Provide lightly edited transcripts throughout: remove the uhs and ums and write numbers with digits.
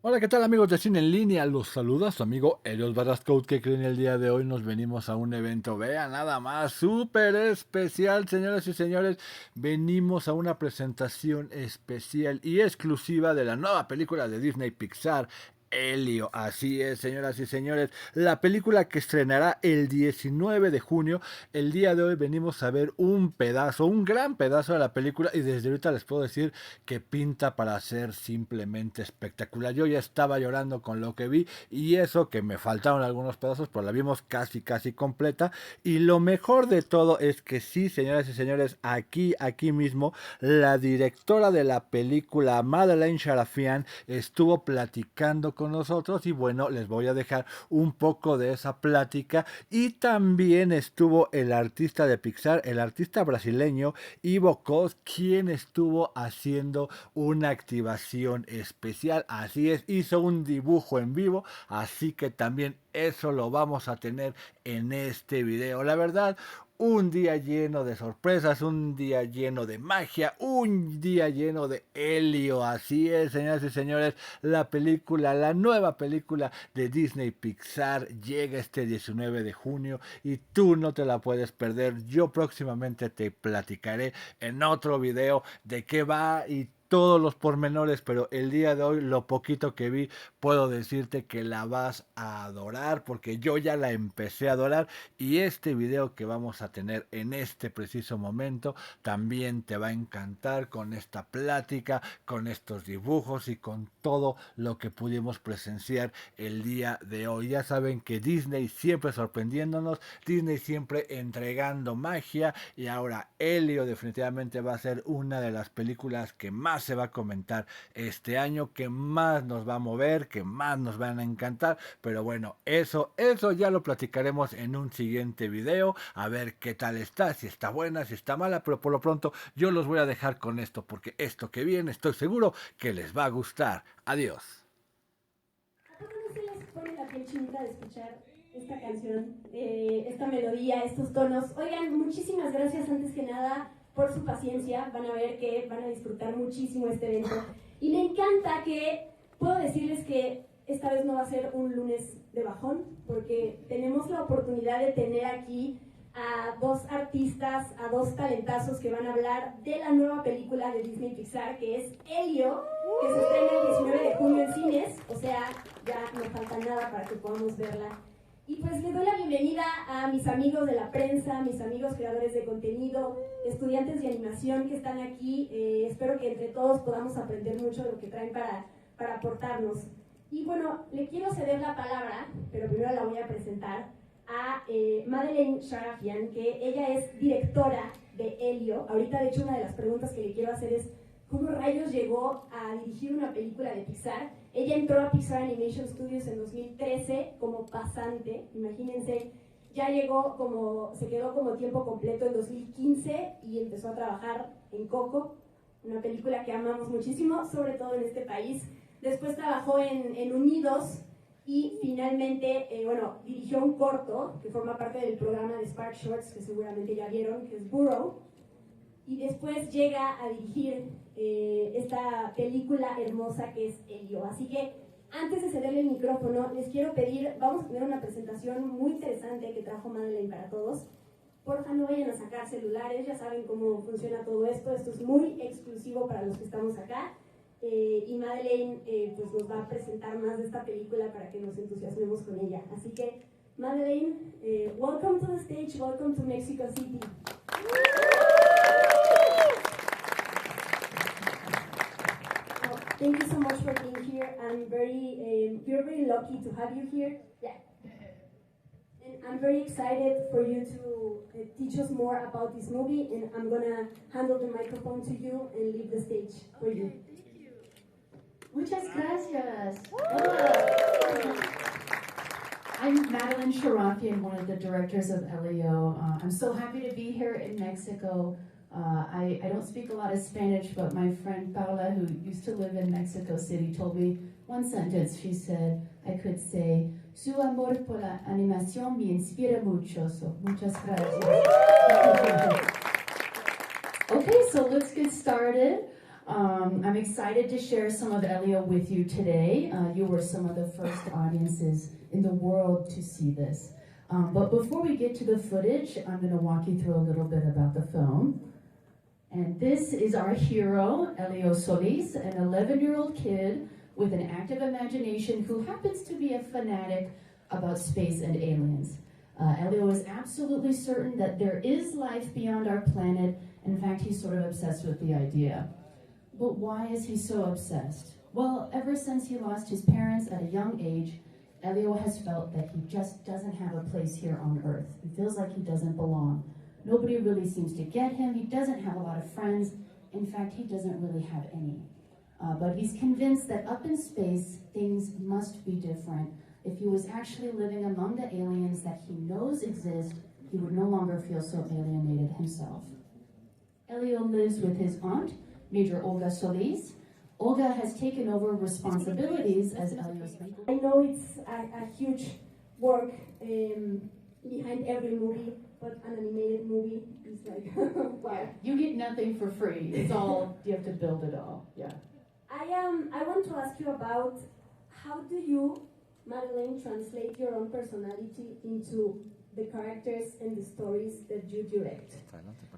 Hola, ¿qué tal amigos de Cine en Línea? Los saluda su amigo Elio que creen el día de hoy nos venimos a un evento, vea nada más, súper especial, señoras y señores, venimos a una presentación especial y exclusiva de la nueva película de Disney Pixar, Elio, así es, señoras y señores, la película que estrenará el 19 de junio. El día de hoy venimos a ver un pedazo, un gran pedazo de la película y desde ahorita les puedo decir que pinta para ser simplemente espectacular. Yo ya estaba llorando con lo que vi y eso que me faltaron algunos pedazos, pero la vimos casi completa. Y lo mejor de todo es que sí, señoras y señores, aquí mismo, la directora de la película, Madeline Sharafian, estuvo platicando con nosotros y bueno, les voy a dejar un poco de esa plática. Y también estuvo el artista de Pixar, el artista brasileño Ivo Kos, quien estuvo haciendo una activación especial. Así es, hizo un dibujo en vivo, así que también eso lo vamos a tener en este video. La verdad, un día lleno de sorpresas, un día lleno de magia, un día lleno de Elio. Así es, señoras y señores, la película, la nueva película de Disney Pixar llega este 19 de junio y tú no te la puedes perder. Yo próximamente te platicaré en otro video de qué va y todos los pormenores, pero el día de hoy lo poquito que vi puedo decirte que la vas a adorar porque yo ya la empecé a adorar y este video que vamos a tener en este preciso momento también te va a encantar con esta plática, con estos dibujos y con todo lo que pudimos presenciar el día de hoy. Ya saben que Disney siempre sorprendiéndonos, Disney siempre entregando magia y ahora Elio definitivamente va a ser una de las películas que más se va a comentar este año, que más nos va a mover, que más nos van a encantar, pero bueno, eso ya lo platicaremos en un siguiente video, a ver qué tal está, si está buena, si está mala, pero por lo pronto yo los voy a dejar con esto, porque esto que viene estoy seguro que les va a gustar. Adiós. ¿A poco no se les pone la piel chinita de escuchar esta canción, esta melodía, estos tonos? Oigan, muchísimas gracias antes que nada por su paciencia. Van a ver que van a disfrutar muchísimo este evento. Y me encanta que puedo decirles que esta vez no va a ser un lunes de bajón, porque tenemos la oportunidad de tener aquí a dos artistas, a dos talentazos que van a hablar de la nueva película de Disney Pixar, que es Elio, que se estrena el 19 de junio en cines, o sea, ya no falta nada para que podamos verla. Y pues le doy la bienvenida a mis amigos de la prensa, mis amigos creadores de contenido, estudiantes de animación que están aquí. Espero que entre todos podamos aprender mucho de lo que traen para aportarnos. Y bueno, le quiero ceder la palabra, pero primero la voy a presentar a Madeline Sharafian, que ella es directora de Elio. Ahorita, de hecho, una de las preguntas que le quiero hacer es ¿cómo rayos llegó a dirigir una película de Pixar? Ella entró a Pixar Animation Studios en 2013 como pasante, imagínense, ya llegó se quedó como tiempo completo en 2015 y empezó a trabajar en Coco, una película que amamos muchísimo, sobre todo en este país. Después trabajó en Unidos y finalmente, dirigió un corto que forma parte del programa de Spark Shorts, que seguramente ya vieron, que es Burrow. Y después llega a dirigir esta película hermosa que es Elio. Así que antes de cederle el micrófono, les quiero pedir, vamos a tener una presentación muy interesante que trajo Madeline para todos. Porfa, no vayan a sacar celulares, ya saben cómo funciona todo esto. Esto es muy exclusivo para los que estamos acá. Y Madeline pues nos va a presentar más de esta película para que nos entusiasmemos con ella. Así que, Madeline, welcome to the stage, welcome to Mexico City. Thank you so much for being here. We're very lucky to have you here. Yeah. And I'm very excited for you to teach us more about this movie, and I'm gonna handle the microphone to you and leave the stage for you. Thank you. Muchas gracias. Hola. I'm Madeline Sharafian, one of the directors of Elio. I'm so happy to be here in Mexico. I don't speak a lot of Spanish, but my friend Paula, who used to live in Mexico City, told me one sentence. She said I could say, su amor por la animación me inspira mucho. So, muchas gracias. Okay, so let's get started. I'm excited to share some of Elio with you today. You were some of the first audiences in the world to see this. But before we get to the footage, I'm going to walk you through a little bit about the film. And this is our hero, Elio Solis, an 11-year-old kid with an active imagination who happens to be a fanatic about space and aliens. Elio is absolutely certain that there is life beyond our planet. In fact, he's sort of obsessed with the idea. But why is he so obsessed? Well, ever since he lost his parents at a young age, Elio has felt that he just doesn't have a place here on Earth. He feels like he doesn't belong. Nobody really seems to get him. He doesn't have a lot of friends. In fact, he doesn't really have any. But he's convinced that up in space, things must be different. If he was actually living among the aliens that he knows exist, he would no longer feel so alienated himself. Elio lives with his aunt, Major Olga Solis. Olga has taken over responsibilities as Elio's mentor. I know it's a huge work behind every movie, but an animated movie is like, wow. You get nothing for free. It's all, you have to build it all, yeah. I want to ask you about how do you, Madeline, translate your own personality into the characters and the stories that you direct?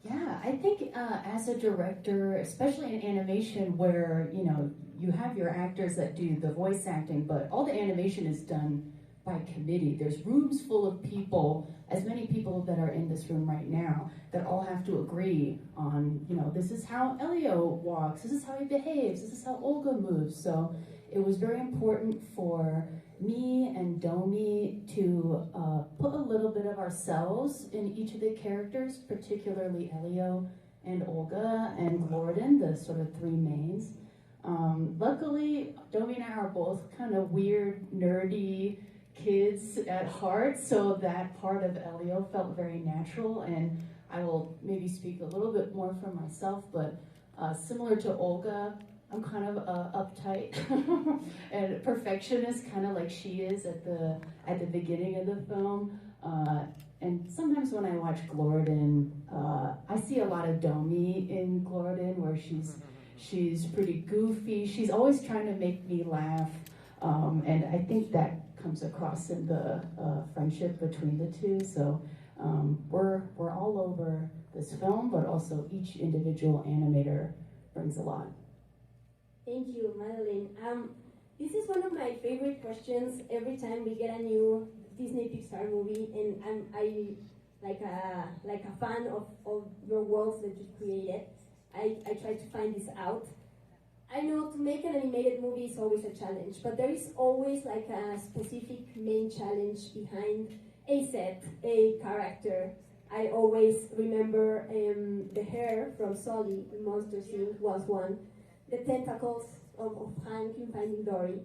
Yeah, I think as a director, especially in animation where, you know, you have your actors that do the voice acting, but all the animation is done by committee. There's rooms full of people, as many people that are in this room right now, that all have to agree on, you know, this is how Elio walks, this is how he behaves, this is how Olga moves. So it was very important for me and Domi to put a little bit of ourselves in each of the characters, particularly Elio and Olga and Gordon, the sort of three mains. Luckily, Domi and I are both kind of weird, nerdy kids at heart, so that part of Elio felt very natural, and I will maybe speak a little bit more for myself, but similar to Olga, I'm kind of uptight and perfectionist, kind of like she is at the beginning of the film. And sometimes when I watch Gordon, I see a lot of Domi in Gordon, where she's pretty goofy. She's always trying to make me laugh, and I think that comes across in the friendship between the two. So we're all over this film, but also each individual animator brings a lot. Thank you, Madeline. This is one of my favorite questions every time we get a new Disney Pixar movie, and I like a fan of your worlds that you created. I try to find this out. I know to make an animated movie is always a challenge, but there is always like a specific main challenge behind a set, a character. I always remember the hair from Sully in Monsters Inc. was one. The tentacles of Hank in Finding Dory.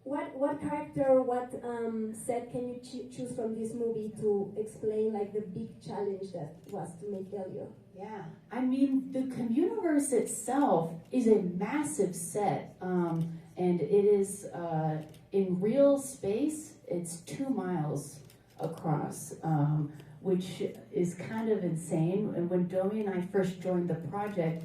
What character, what set can you choose from this movie to explain like the big challenge that was to make Elio? Yeah, I mean, the Communiverse itself is a massive set, and it is in real space, it's 2 miles across, which is kind of insane. And when Domi and I first joined the project,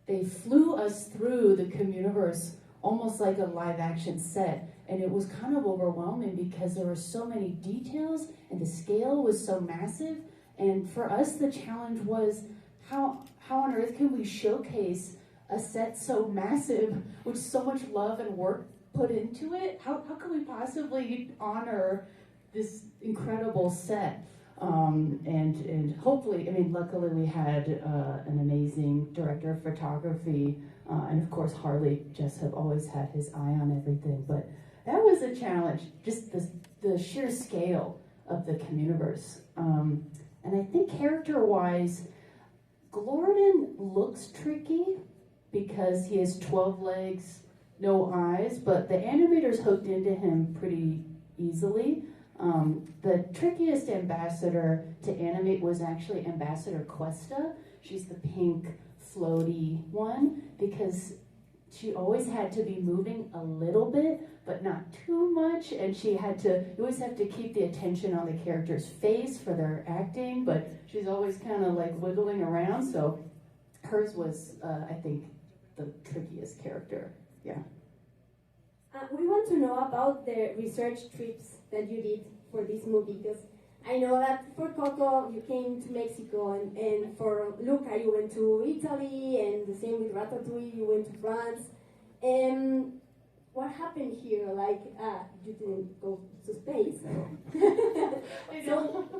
they flew us through the Communiverse almost like a live action set. And it was kind of overwhelming because there were so many details and the scale was so massive. And for us, the challenge was how on earth can we showcase a set so massive with so much love and work put into it? How can we possibly honor this incredible set? And hopefully, I mean, luckily we had an amazing director of photography, and of course Harley just have always had his eye on everything. But that was a challenge, just the sheer scale of the Communiverse. And I think character-wise, Gordon looks tricky because he has 12 legs, no eyes, but the animators hooked into him pretty easily. The trickiest ambassador to animate was actually Ambassador Cuesta. She's the pink floaty one because she always had to be moving a little bit, but not too much, and you always have to keep the attention on the character's face for their acting, but she's always kind of like wiggling around, so hers was, I think, the trickiest. this character. Yeah. We want to know about the research trips that you did for this movie, because I know that for Coco you came to Mexico, and for Luca you went to Italy, and the same with Ratatouille, you went to France. What happened here? Like, you didn't go to space. So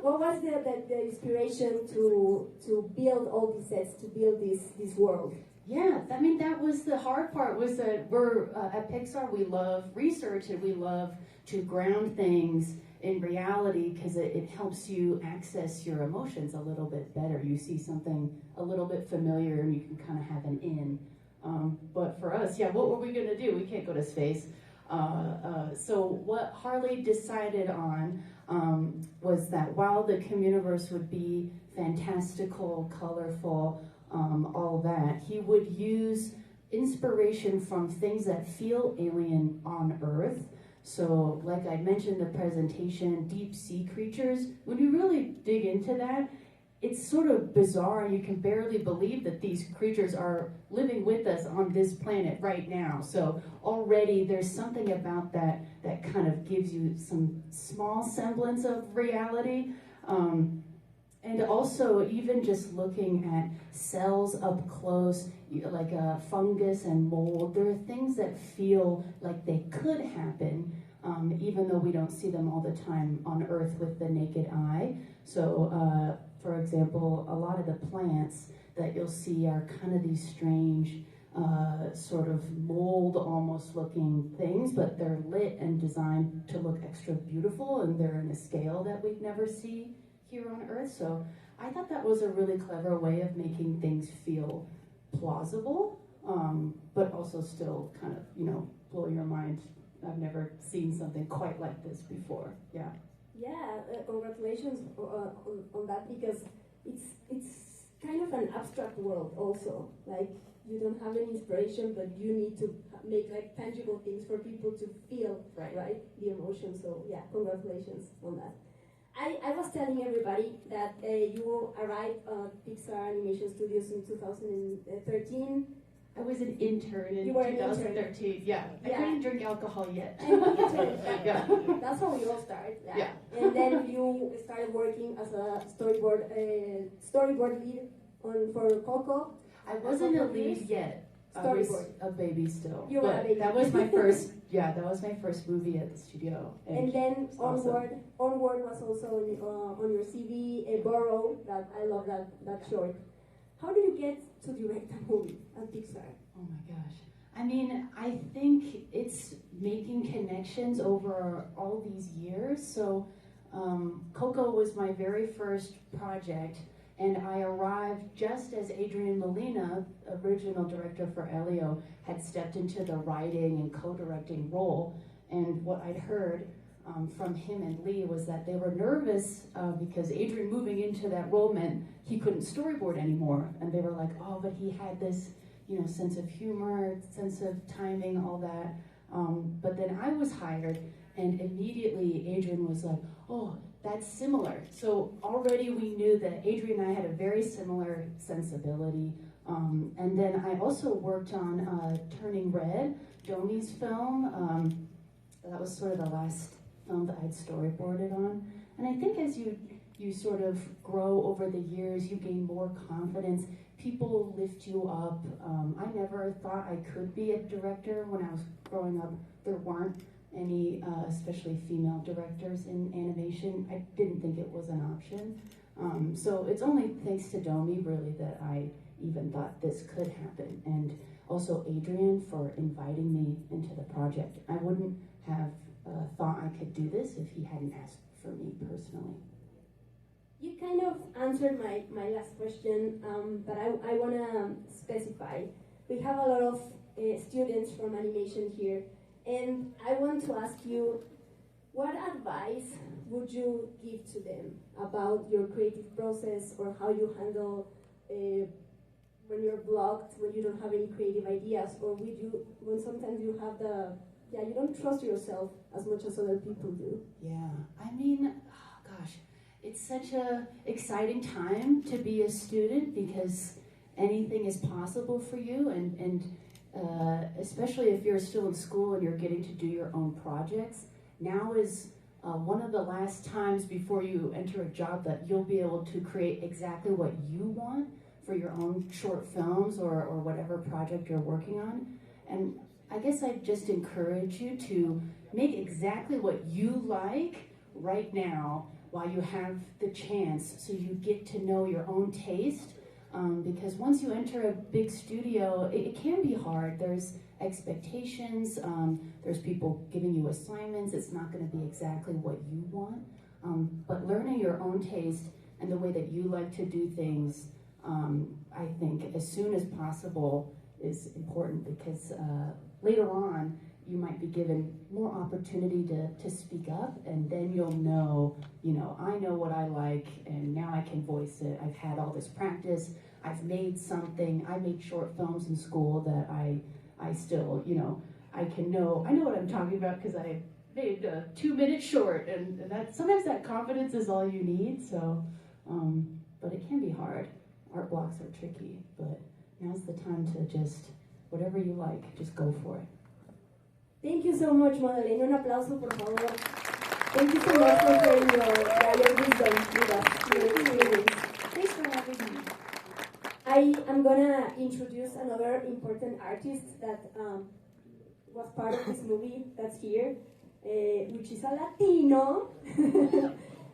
what was the inspiration to build all these sets, to build this world? Yeah, I mean, that was the hard part, was that we're, at Pixar, we love research and we love to ground things in reality, because it helps you access your emotions a little bit better. You see something a little bit familiar and you can kind of have an in. But for us, yeah, what were we going to do? We can't go to space. So what Harley decided on was that while the Communiverse would be fantastical, colorful, all that, he would use inspiration from things that feel alien on Earth. So like I mentioned in the presentation, deep sea creatures, when you really dig into that, it's sort of bizarre, and you can barely believe that these creatures are living with us on this planet right now. So already there's something about that that kind of gives you some small semblance of reality. And also, even just looking at cells up close, like fungus and mold, there are things that feel like they could happen, even though we don't see them all the time on Earth with the naked eye. So, for example, a lot of the plants that you'll see are kind of these strange, sort of mold almost looking things, but they're lit and designed to look extra beautiful, and they're in a scale that we'd never see here on Earth. So I thought that was a really clever way of making things feel plausible, but also still kind of, blow your mind. I've never seen something quite like this before. Yeah. Yeah, congratulations on that, because it's kind of an abstract world also. Like, you don't have any inspiration, but you need to make like tangible things for people to feel, right? The emotion. So yeah, congratulations on that. I was telling everybody that you arrived at Pixar Animation Studios in 2013. I was an intern in 2013. Yeah. I couldn't drink alcohol yet. Yeah. That's how we all started. Yeah. And then you started working as a storyboard lead for Coco. I wasn't a lead yet. I was a baby still. You were a baby. That was my first. Yeah, that was my first movie at the studio. And then Onward was also on your CV. Burrow, that I love that short. How do you get to direct a movie at Pixar? Oh my gosh. I mean, I think it's making connections over all these years. So Coco was my very first project, and I arrived just as Adrian Molina, original director for Elio, had stepped into the writing and co-directing role. And what I'd heard from him and Lee was that they were nervous because Adrian moving into that role meant he couldn't storyboard anymore. And they were like, oh, but he had this, sense of humor, sense of timing, all that. But then I was hired, and immediately Adrian was like, oh, that's similar. So already we knew that Adrian and I had a very similar sensibility. And then I also worked on Turning Red, Domi's film. That was sort of the last film that I'd storyboarded on. And I think as you sort of grow over the years, you gain more confidence. People lift you up. I never thought I could be a director. When I was growing up, there weren't any, especially female directors in animation. I didn't think it was an option. So it's only thanks to Domi, really, that I even thought this could happen. And also Adrian for inviting me into the project. I wouldn't have thought I could do this if he hadn't asked for me personally. You kind of answered my last question, but I want to specify. We have a lot of students from animation here, and I want to ask you, what advice would you give to them about your creative process, or how you handle when you're blocked, when you don't have any creative ideas, or when sometimes you have you don't trust yourself as much as other people do? Yeah, I mean, gosh, it's such a exciting time to be a student, because anything is possible for you, and especially if you're still in school and you're getting to do your own projects. Now is one of the last times before you enter a job that you'll be able to create exactly what you want for your own short films or whatever project you're working on. And I guess I'd just encourage you to make exactly what you like right now while you have the chance, so you get to know your own taste. Because once you enter a big studio, it can be hard. There's expectations, there's people giving you assignments. It's not going to be exactly what you want. But learning your own taste and the way that you like to do things, I think as soon as possible is important, because later on you might be given more opportunity to speak up, and then you'll know, I know what I like and now I can voice it. I've had all this practice. I've made something. I made short films in school that I still, I know what I'm talking about because I made a 2-minute short, and that sometimes that confidence is all you need. So, but it can be hard. Art blocks are tricky, but now's the time to just, whatever you like, just go for it. Thank you so much, Madeline. Un aplauso, por favor. Thank you so much for sharing your wisdom with us, your experience. Thanks for having me. I am gonna introduce another important artist that was part of this movie that's here, which is a Latino,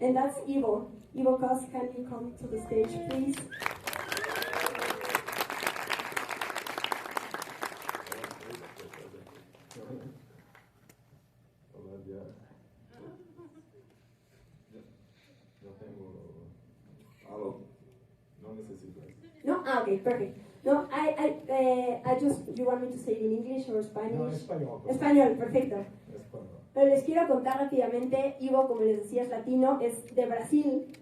and that's Ivo. Ivo Kos, can you come to the stage, please? No? Ah, okay, perfect. No, I just, you want me to say it in English or Spanish? No, español. Español, perfecto. Español. Pero les quiero contar rápidamente, Ivo, como les decía, es latino, es de Brasil,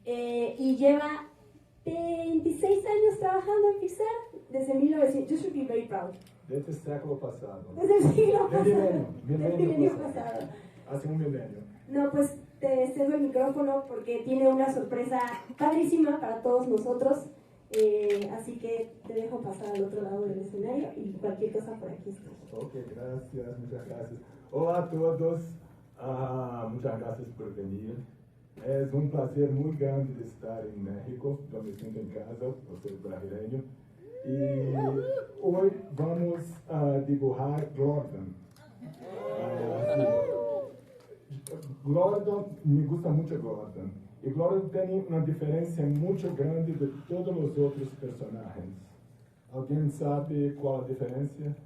y lleva 26 años trabajando en Pixar, desde 1900, you should be very proud. Desde el século pasado. Desde el siglo pasado. Milenio Del milenio pasado. Hace un milenio. No, pues te cedo el micrófono porque tiene una sorpresa padrísima para todos nosotros. Así que te dejo pasar al otro lado del escenario y cualquier cosa por aquí estoy. Ok, gracias, muchas gracias. Hola a todos, muchas gracias por venir. Es un placer muy grande de estar en México, donde siento en casa, por ser brasileño. Y hoy vamos a dibujar Gordon. Gordon, me gusta mucho Gordon. Y Gordon tiene una diferencia muy grande de todos los otros personajes. ¿Alguien sabe cuál es la diferencia?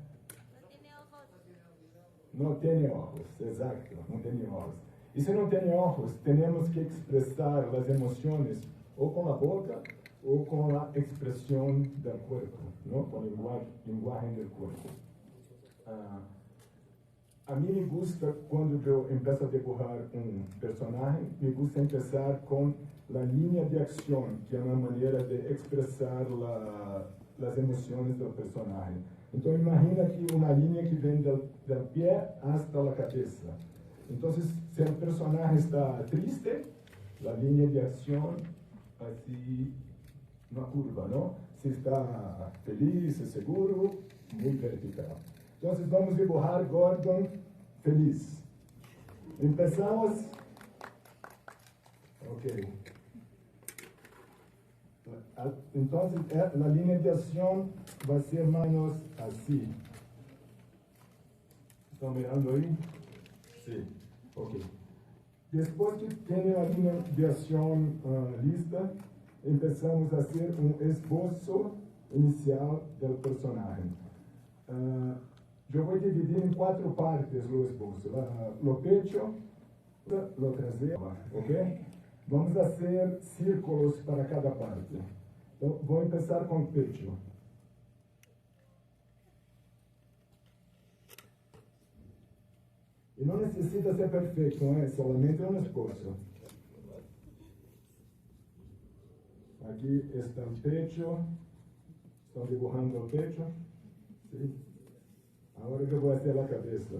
No tiene ojos, exacto, no tiene ojos. Y si no tiene ojos, tenemos que expresar las emociones o con la boca o con la expresión del cuerpo, ¿no? Con el lenguaje del cuerpo. A mí me gusta, cuando yo empiezo a dibujar un personaje, me gusta empezar con la línea de acción, que es una manera de expresar las emociones del personaje. Entonces imagina aquí una línea que viene del pie hasta la cabeza. Entonces, si el personaje está triste, la línea de acción, así, una curva, ¿no? Si está feliz, seguro, muy vertical. Entonces vamos a dibujar Gordon feliz. Empezamos. Ok. Entonces la línea de acción va a ser más o menos así. ¿Están mirando ahí? Sí. Ok. Después que tiene la línea de acción lista, empezamos a hacer un esbozo inicial del personaje. Yo voy a dividir en 4 partes los esbozos. Lo pecho, lo trasero, ¿ok? Vamos a hacer círculos para cada parte. Entonces, voy a empezar con el pecho. Y no necesita ser perfecto, es solamente un esbozo. Aquí está el pecho. Están dibujando el pecho. ¿Sí? Ahora yo voy a hacer la cabeza.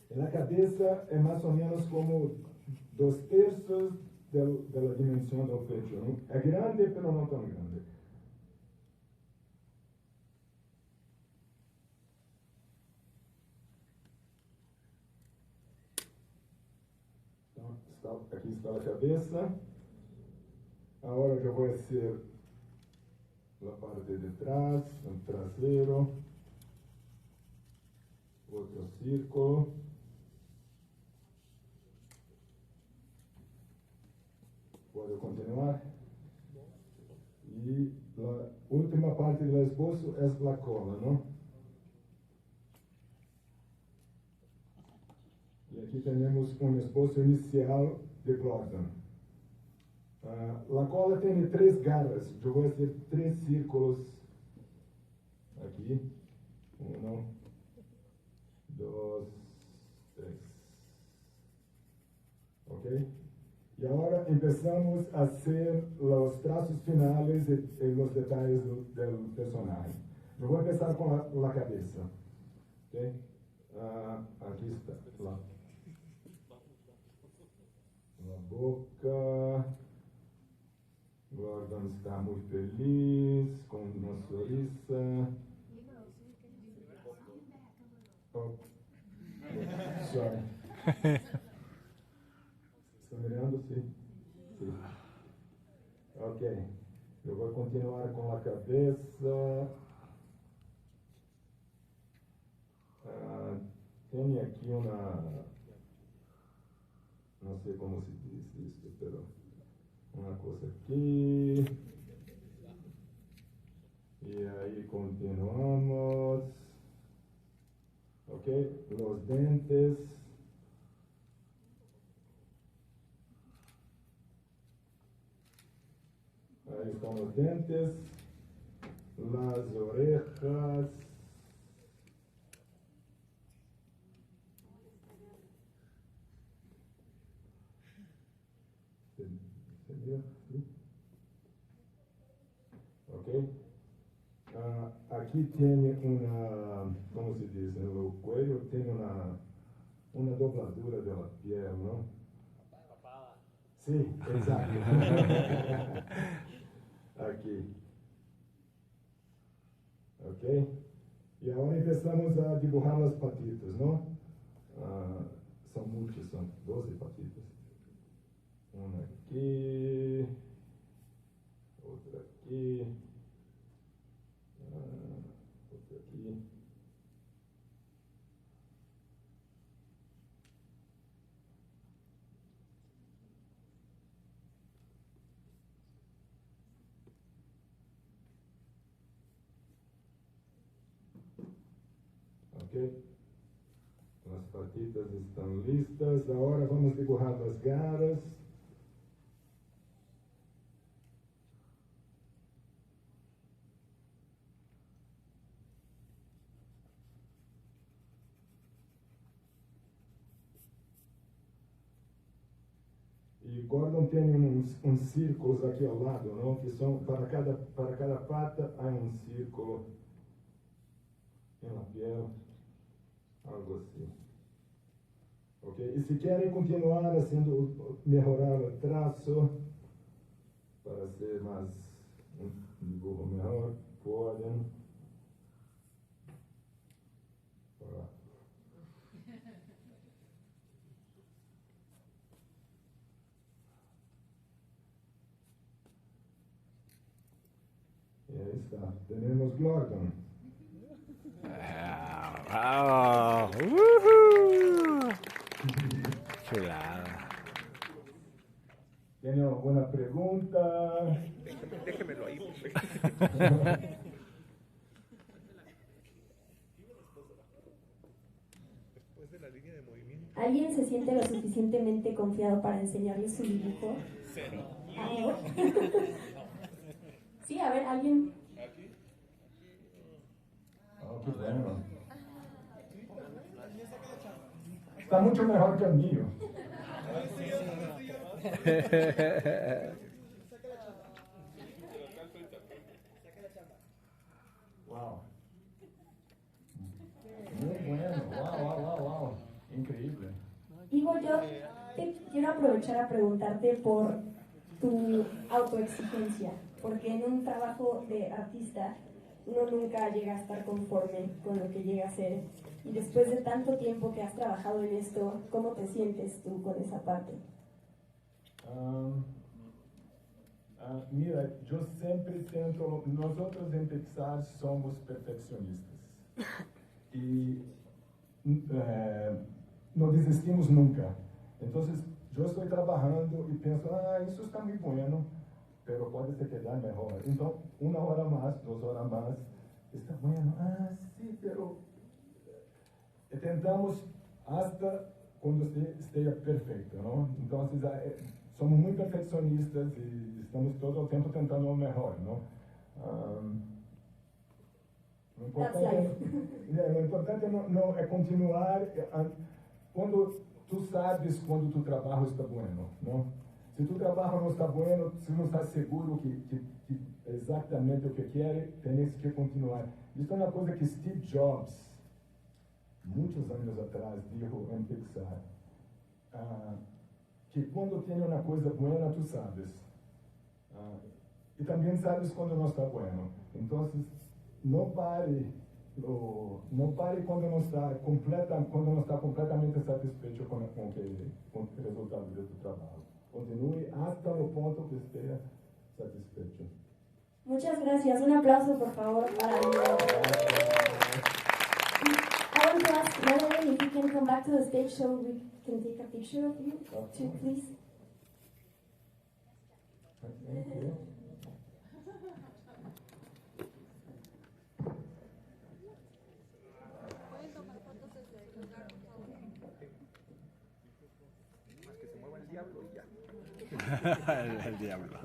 En la cabeza es más o menos como 2/3 de la dimensión del pecho, ¿no? Es grande, pero no tan grande. Aqui está a cabeça. Agora eu vou fazer a parte de trás, o traseiro, outro círculo. Pode continuar. E a última parte do esboço é a cola, não? E aqui temos um esboço inicial de Gordon. A cola tem 3 garras. Eu vou fazer 3 círculos aqui. 1, 2, 3. Ok? E agora começamos a fazer os traços finais e os detalhes do personagem. Eu vou começar com a cabeça. Ok? Aqui está. Lá. A boca. Gordon está muito feliz, com uma sorriso. Oh. Sorry. Estão mirando? Sim. Sim. Ok. Eu vou continuar com a cabeça. Tem aqui uma... Não sei como se diz isso, pero... Uma coisa aqui. E aí continuamos. Ok? Os dentes. Aí estão os dentes. As orejas. Ok? Aqui tem uma, como se diz, no cuello tem uma dobladura da piel, não? Sim, exato. Aqui. Ok? E agora começamos a dibujar as patitas, não? São muitas, são 12 patitas. Uma aqui, outra aqui, outra aqui. Ok? As patitas estão listas. Agora vamos dibujar as garras. E Gordon tem uns círculos aqui ao lado, não? Que são para cada pata há um círculo na piel, algo assim. Ok? E se querem continuar haciendo, melhorar o traço para ser mais um dibujo melhor, podem. E aí está. Temos Gordon. ¡Bravo! ¡Woohoo! Chulada. ¿Tiene alguna pregunta? Déjemelo ahí, por favor. Después de la línea de movimiento. ¿Alguien se siente lo suficientemente confiado para enseñarles su dibujo? Cero. Sí, a ver, alguien. Oh, qué bueno. Está mucho mejor que el mío. Wow. Muy bueno. Wow. Increíble. Ivo, yo te quiero aprovechar a preguntarte por tu autoexigencia, porque en un trabajo de artista uno nunca llega a estar conforme con lo que llega a ser. Y después de tanto tiempo que has trabajado en esto, ¿cómo te sientes tú con esa parte? Um, Mira, yo siempre tento, nosotros en Pixar somos perfeccionistas y no desistimos nunca. Entonces, yo estoy trabajando y pienso, eso está muy bueno, pero puede ser quedar mejor. Entonces, 1 hora más, 2 horas más, está bueno, sí, pero tentamos hasta cuando esté perfecto, ¿no? Entonces, somos muy perfeccionistas y estamos todo el tiempo tentando lo mejor, ¿no? Lo importante no es continuar cuando tú sabes cuando tu trabajo está bueno, ¿no? Si tu trabajo no está bueno, si no estás seguro que exactamente lo que quiere, tienes que continuar. Esto es una cosa que Steve Jobs, muchos años atrás, dijo en Pixar, que cuando tiene una cosa buena, tú sabes. Y también sabes cuando no está bueno. Entonces, no pare cuando no está completamente satisfecho con el resultado de tu trabajo. Continúe hasta el punto que esté satisfecho. Muchas gracias. Un aplauso, por favor, para Elio. I want to ask Madeline if you can come back to the stage so we can take a picture of you, too, please. Thank you. Más que se mueva el diablo y ya. El diablo.